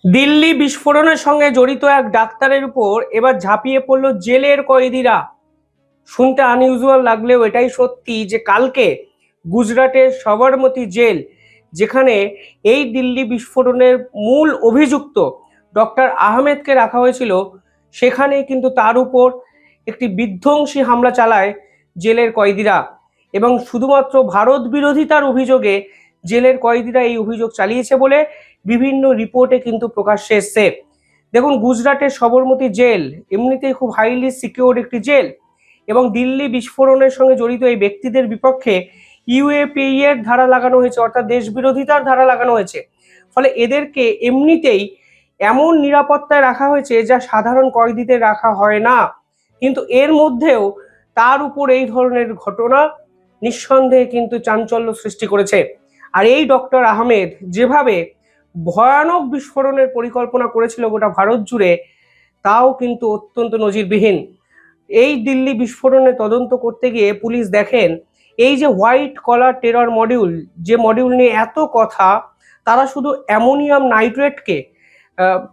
দিল্লি বিস্ফোরণের সঙ্গে জড়িত এক ডাক্তারের উপর এবার ঝাঁপিয়ে পড়ল জেলের কয়েদিরা। শুনতে আনইউজুয়াল লাগলেও এটাই সত্যি যে কালকে গুজরাটের সবরমতী জেল, যেখানে এই দিল্লি বিস্ফোরণের মূল অভিযুক্ত ডক্টর আহমেদকে রাখা হয়েছিল, সেখানে কিন্তু তার উপর একটি বিধ্বংসী হামলা চালায় জেলের কয়েদিরা। এবং শুধুমাত্র ভারত বিরোধিতার অভিযোগে জেলের কয়েদিরা এই অভিযোগ চালিয়েছে বলে বিভিন্ন রিপোর্টে কিন্তু প্রকাশ্যে এসছে। দেখুন, গুজরাটের সবরমতী জেল এমনিতেই খুব হাইলি সিকিউর একটি জেল, এবং দিল্লি বিস্ফোরণের সঙ্গে জড়িত এই ব্যক্তিদের বিপক্ষে ইউএপিএ এর ধারা লাগানো হয়েছে, অর্থাৎ দেশ বিরোধিতার ধারা লাগানো হয়েছে। ফলে এদেরকে এমনিতেই এমন নিরাপত্তায় রাখা হয়েছে যা সাধারণ কয়েদিদের রাখা হয় না। কিন্তু এর মধ্যেও তার উপর এই ধরনের ঘটনা নিঃসন্দেহে কিন্তু চাঞ্চল্য সৃষ্টি করেছে। আর এই ডক্টর আহমেদ যেভাবে ভয়ানক বিস্ফোরণের পরিকল্পনা করেছিল গোটা ভারত জুড়ে, তাও কিন্তু অত্যন্ত নজিরবিহীন। এই দিল্লি বিস্ফোরণের তদন্ত করতে গিয়ে পুলিশ দেখেন এই যে হোয়াইট কলার টেরর মডিউল, যে মডিউল নিয়ে এত কথা, তারা শুধু অ্যামোনিয়াম নাইট্রেটকে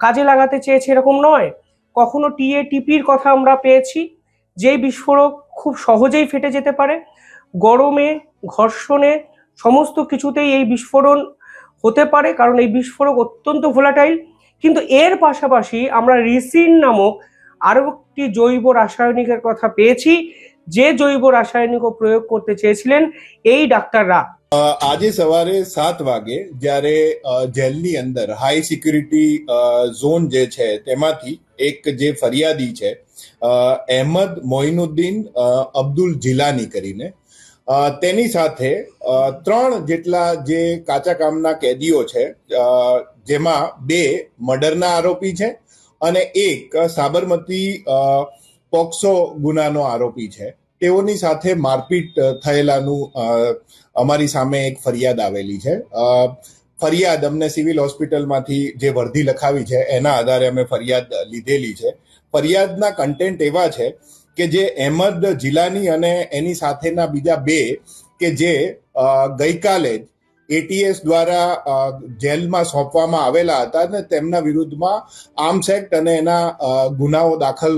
কাজে লাগাতে চেয়েছে এরকম নয়। কখনো টিএটিপির কথা আমরা পেয়েছি, যে বিস্ফোরক খুব সহজেই ফেটে যেতে পারে। গরমে, ঘর্ষণে, সমস্ত কিছুতেই এই বিস্ফোরণ হতে পারে, কারণ এই বিস্ফোরক অত্যন্ত ভোলাটাইল। কিন্তু এর পাশাপাশি আমরা রিসিন নামক আরো একটি জৈব রাসায়নিকের কথা পেয়েছি, যে জৈব রাসায়নিকও প্রয়োগ করতে চেয়েছিলেন এই ডাক্তাররা। આજે સવારે 7 વાગે જ્યારે જેલની અંદર હાઈ સિક્યુરિટી ઝોન જે છે તેમાંથી એક જે ફરિયાદી છે અહેમદ મોઇનુદ્દીન અબ્દુલ જિલાની કરીને તેની સાથે 3 જેટલા જે કાચા કામના કેદીઓ છે, જેમાં 2 મર્ડરના આરોપી છે અને એક સાબરમતી પોક્સો ગુનાનો આરોપી છે. તેઓની સાથે મારપીટ થયેલાનું અમારી સામે એક ફરિયાદ આવેલી છે. ફરિયાદ અમને સિવિલ હોસ્પિટલમાંથી જે વર્ધી લખાવી છે એના આધારે અમે ફરિયાદ લીધેલી છે. ફરિયાદના કન્ટેન્ટ એવા છે કે જે અહેમદ જિલાની અને એની સાથેના બીજા 2 કે જે ગઈકાલે એટીએસ દ્વારા જેલમાં સોંપવામાં આવેલા હતા અને તેમના વિરુદ્ધમાં આર્મ્સ એક્ટ અને એના ગુનાઓ દાખલ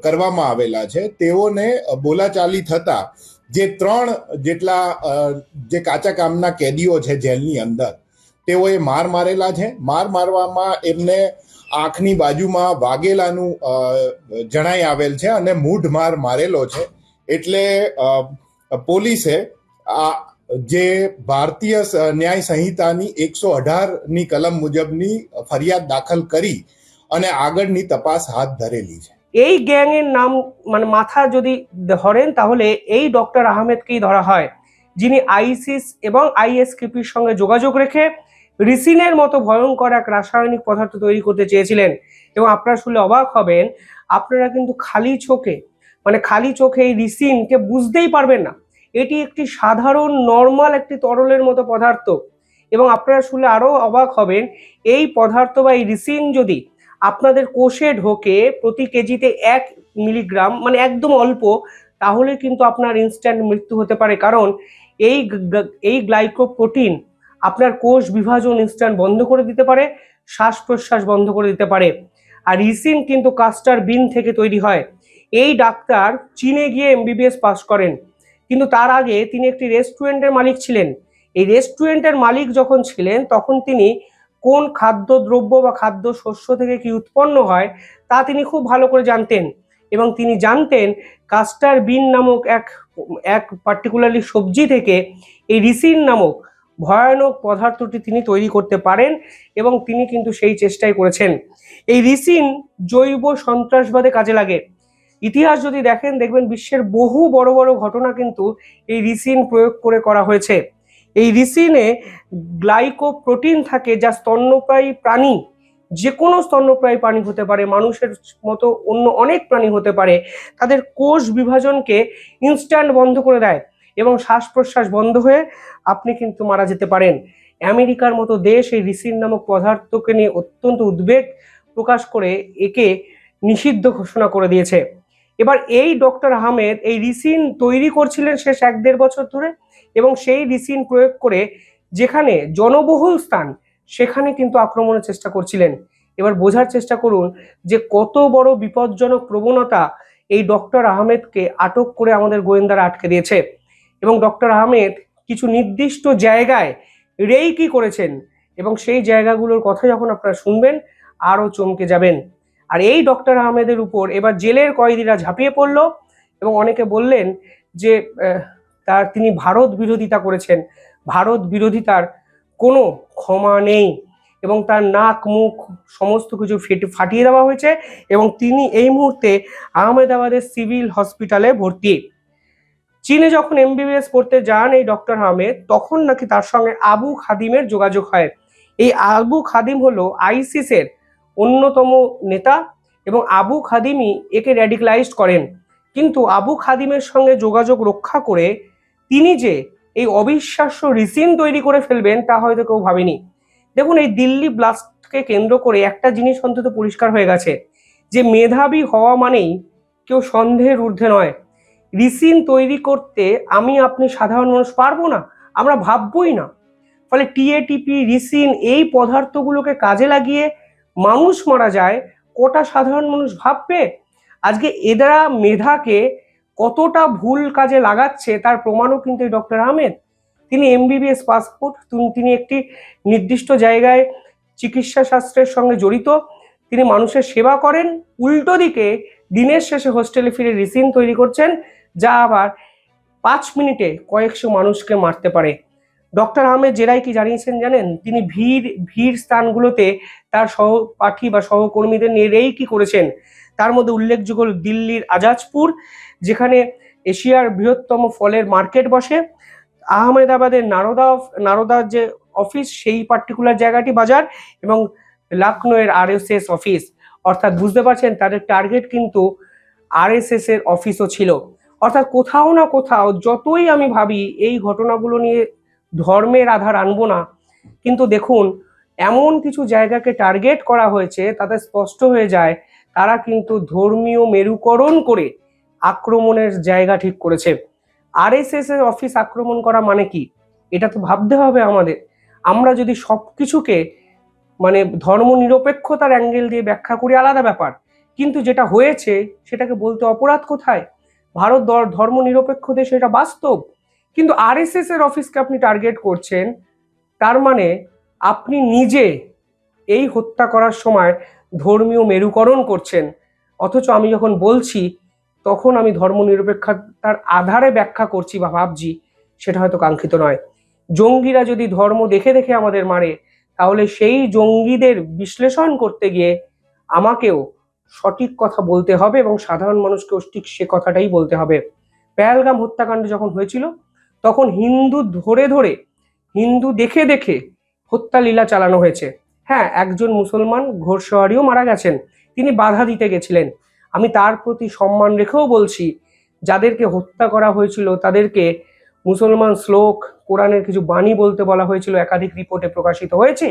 કરવામાં આવેલા છે. તેઓને બોલાચાલી થતા જે 3 જેટલા જે કાચા કામના કેદીઓ છે જેલની અંદર, તેઓએ માર મારેલા છે. માર મારવામાં એમને આંખની બાજુમાં વાગેલાનું જણાઈ આવેલ છે અને મૂઢ માર મારેલો છે. એટલે પોલીસે આ જે ભારતીય ન્યાય સંહિતાની 118ની કલમ મુજબની ફરિયાદ દાખલ કરી અને આગળની તપાસ હાથ ધરેલી છે. এই গ্যাংয়ের নাম মানে মাথা যদি ধরেন তাহলে এই ডক্টর আহমেদকেই ধরা হয়, যিনি আইসিস এবং আইএসকেপির সঙ্গে যোগাযোগ রেখে রিসিনের মতো ভয়ঙ্কর এক রাসায়নিক পদার্থ তৈরি করতে চেয়েছিলেন। এবং আপনারা শুনলে অবাক হবেন, আপনারা কিন্তু খালি চোখে এই রিসিনকে বুঝতেই পারবেন না। এটি একটি সাধারণ নর্মাল একটি তরলের মতো পদার্থ। এবং আপনারা শুনলে আরো অবাক হবেন, এই পদার্থ বা এই রিসিন যদি আপনাদের কোষে ঢোকে প্রতি কেজিতে 1 মিলিগ্রাম, মানে একদম অল্প, তাহলে কিন্তু আপনার ইনস্ট্যান্ট মৃত্যু হতে পারে। কারণ এই গ্লাইকোপ্রোটিন আপনার কোষ বিভাজন ইনস্ট্যান্ট বন্ধ করে দিতে পারে, শ্বাস প্রশ্বাস বন্ধ করে দিতে পারে। আর রিসিন কিন্তু কাস্টার বিন থেকে তৈরি হয়। এই ডাক্তার চীনে গিয়ে এমবিবিএস পাস করেন, কিন্তু তার আগে তিনি একটি রেস্টুরেন্টের মালিক ছিলেন। এই রেস্টুরেন্টের মালিক যখন ছিলেন তখন তিনি কোন খাদ্যদ্রব্য বা খাদ্য শস্য থেকে কি উৎপন্ন হয় তা তিনি খুব ভালো করে জানতেন। এবং তিনি জানতেন কাস্টার বিন নামক এক পার্টিকুলারলি সবজি থেকে এই রিসিন নামক ভয়ানক পদার্থটি তিনি তৈরি করতে পারেন, এবং তিনি কিন্তু সেই চেষ্টাই করেছেন। এই রিসিন জৈব সন্ত্রাসবাদে কাজে লাগে। ইতিহাস যদি দেখেন, দেখবেন বিশ্বের বহু বড় বড় ঘটনা কিন্তু এই রিসিন প্রয়োগ করে করা হয়েছে। এই রিসিনে গ্লাইকোপ্রোটিন থাকে, যা স্তন্যপ্রায়ী প্রাণী, যে কোনো স্তন্যপ্রায়ী প্রাণী হতে পারে, মানুষের মতো অন্য অনেক প্রাণী হতে পারে, তাদের কোষ বিভাজনকে ইনস্ট্যান্ট বন্ধ করে দেয় এবং শ্বাস প্রশ্বাস বন্ধ হয়ে আপনি কিন্তু মারা যেতে পারেন। আমেরিকার মতো দেশ এই রিসিন নামক পদার্থকে নিয়ে অত্যন্ত উদ্বেগ প্রকাশ করে একে নিষিদ্ধ ঘোষণা করে দিয়েছে। এবার এই ডক্টর আহমেদ এই রিসিন তৈরি করছিলেন শেষ 1-1.5 বছর ধরে, এবং সেই রিসিন প্রয়োগ করে যেখানে জনবহুল স্থান সেখানে কিন্তু আক্রমণের চেষ্টা করছিলেন। এবার বোঝার চেষ্টা করুন যে কত বড় বিপজ্জনক প্রবণতা এই ডক্টর আহমেদকে আটক করে আমাদের গোয়েন্দারা আটকে দিয়েছে। এবং ডক্টর আহমেদ কিছু নির্দিষ্ট জায়গায় রেইকি করেছেন, এবং সেই জায়গাগুলোর কথা যখন আপনারা শুনবেন আরও চমকে যাবেন। আর এই ডক্টর আহমেদের উপর এবার জেলের কয়েদিরা ঝাঁপিয়ে পড়ল, এবং অনেকে বললেন যে তিনি ভারত বিরোধিতা করেছেন, ভারত বিরোধিতার কোনো ক্ষমা নেই, এবং তার নাক মুখ সমস্ত কিছু ফাটিয়ে দেওয়া হয়েছে, এবং তিনি এই মুহূর্তে আহমেদাবাদের সিভিল হসপিটালে ভর্তি। চীনে যখন এমবিবিএস পড়তে যান এই ডক্টর আহমেদ, তখন নাকি তার সঙ্গে আবু খাদিমের যোগাযোগ হয়। এই আবু খাদিম হলো আইসিসের অন্যতম নেতা, এবং আবু খাদিমই একে র্যাডিক্যালাইজড করেন। কিন্তু আবু খাদিমের সঙ্গে যোগাযোগ রক্ষা করে তিনি যে এই অবিশ্বাস্য রিসিন তৈরি করে ফেলবেন তা হয়তো কেউ ভাবেনি। দেখুন, এই দিল্লি ব্লাস্টকে কেন্দ্র করে একটা জিনিস অন্তত পরিষ্কার হয়ে গেছে, যে মেধাবী হওয়া মানেই কেউ সন্দেহের ঊর্ধ্বে নয়। রিসিন তৈরি করতে আমি আপনি সাধারণ মানুষ পারবো না, আমরা ভাববই না। ফলে টিএটিপি, রিসিন এই পদার্থগুলোকে কাজে লাগিয়ে মানুষ মারা যায়, কোটা সাধারণ মানুষ ভাববে? আজকে এরা মেধাকে কতটা ভুল কাজে লাগাচ্ছে তার প্রমাণও কিন্তু এই ডক্টর আহমেদ। তিনি এমবিবিএস পাসপোর্ট, তিনি একটি নির্দিষ্ট জায়গায় চিকিৎসা শাস্ত্রের সঙ্গে জড়িত, তিনি মানুষের সেবা করেন, উল্টো দিকে দিনের শেষে হোস্টেলে ফিরে রিসিন তৈরি করছেন, যা আবার 5 মিনিটে কয়েকশো মানুষকে মারতে পারে। ডক্টর আহমেদ জেরাই কি জানিয়েছেন জানেন? তিনি ভিড় স্থানগুলোতে তার সহপাঠী বা সহকর্মীদের নিয়ে রেইকি করেছেন। তার মধ্যে উল্লেখযোগ্য দিল্লির আজাদপুর, যেখানে এশিয়ার বৃহত্তম ফলের মার্কেট বসে, আহমেদাবাদের নারদার যে অফিস সেই পার্টিকুলার জায়গাটি বাজার, এবং লখনৌয়ের আরএসএস অফিস। অর্থাৎ বুঝতে পারছেন তাদের টার্গেট কিন্তু আরএসএস এর অফিসও ছিল। অর্থাৎ কোথাও না কোথাও, যতই আমি ভাবি এই ঘটনাগুলো নিয়ে ধর্মের আধার আনবো না, কিন্তু দেখুন এমন কিছু জায়গাকে টার্গেট করা হয়েছে তাতে স্পষ্ট হয়ে যায় তারা কিন্তু ধর্মীয় মেরুকরণ করে আক্রমণের জায়গা ঠিক করেছে। আরএসএস এর অফিস আক্রমণ করা মানে কি, এটা তো ভাবতে হবে আমাদের। আমরা যদি সবকিছুকে মানে ধর্ম নিরপেক্ষতার অ্যাঙ্গেল দিয়ে ব্যাখ্যা করি আলাদা ব্যাপার, কিন্তু যেটা হয়েছে সেটাকে বলতে অপরাধ কোথায়? ভারত ধর্ম নিরপেক্ষ দেশ, এটা বাস্তব। কিন্তু আরএসএস এর অফিসকে আপনি টার্গেট করছেন, তার মানে আপনি নিজে এই হত্যা করার সময় ধর্মীয় মেরুকরণ করছেন। অথচ আমি যখন বলছি তখন আমি ধর্ম নিরপেক্ষতার আধারে ব্যাখ্যা করছি বা ভাবছি, সেটা হয়তো কাঙ্ক্ষিত নয়। জঙ্গিরা যদি ধর্ম দেখে দেখে আমাদের মারে, তাহলে সেই জঙ্গিদের বিশ্লেষণ করতে গিয়ে আমাকেও সঠিক কথা বলতে হবে, এবং সাধারণ মানুষকেও ঠিক সে কথাটাই বলতে হবে। পেহেলগাম হত্যাকাণ্ড যখন হয়েছিল তখন হিন্দু ধরে ধরে, হিন্দু দেখে দেখে হত্যা লীলা চালানো হয়েছে। হ্যাঁ, একজন মুসলমান ঘোড়সওয়ারিও মারা গেছেন, তিনি বাধা দিতে গেছিলেন। আমি তার প্রতি সম্মান রেখেও বলছি, যাদেরকে হত্যা করা হয়েছিল তাদেরকে মুসলমান শ্লোক, কোরআনের কিছু বাণী বলতে বলা হয়েছিল, একাধিক রিপোর্টে প্রকাশিত হয়েছে।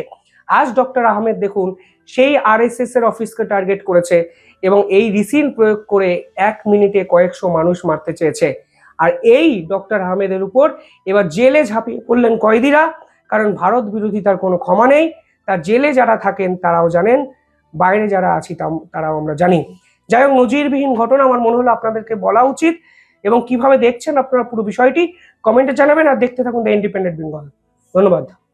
আজ ডক্টর আহমেদ দেখুন সেই আরএসএস এর অফিসকে টার্গেট করেছে, এবং এই রিসিন প্রয়োগ করে 1 মিনিটে কয়েকশো মানুষ মারতে চেয়েছে। আর এই ডক্টর আহমেদের উপর এবার জেলে ঝাঁপিয়ে পড়লেন কয়েদিরা, কারণ ভারত বিরোধিতার কোনো ক্ষমা নেই। তার জেলে যারা থাকেন তারাও জানেন, বাইরে যারা আছি তারাও আমরা জানি। যাই হোক, নজিরবিহীন ঘটনা, আমার মনে হলো আপনাদেরকে বলা উচিত। এবং কিভাবে দেখছেন আপনারা পুরো বিষয়টি কমেন্টে জানাবেন, আর দেখতে থাকুন দ্য ইন্ডিপেন্ডেন্ট বেঙ্গল। ধন্যবাদ।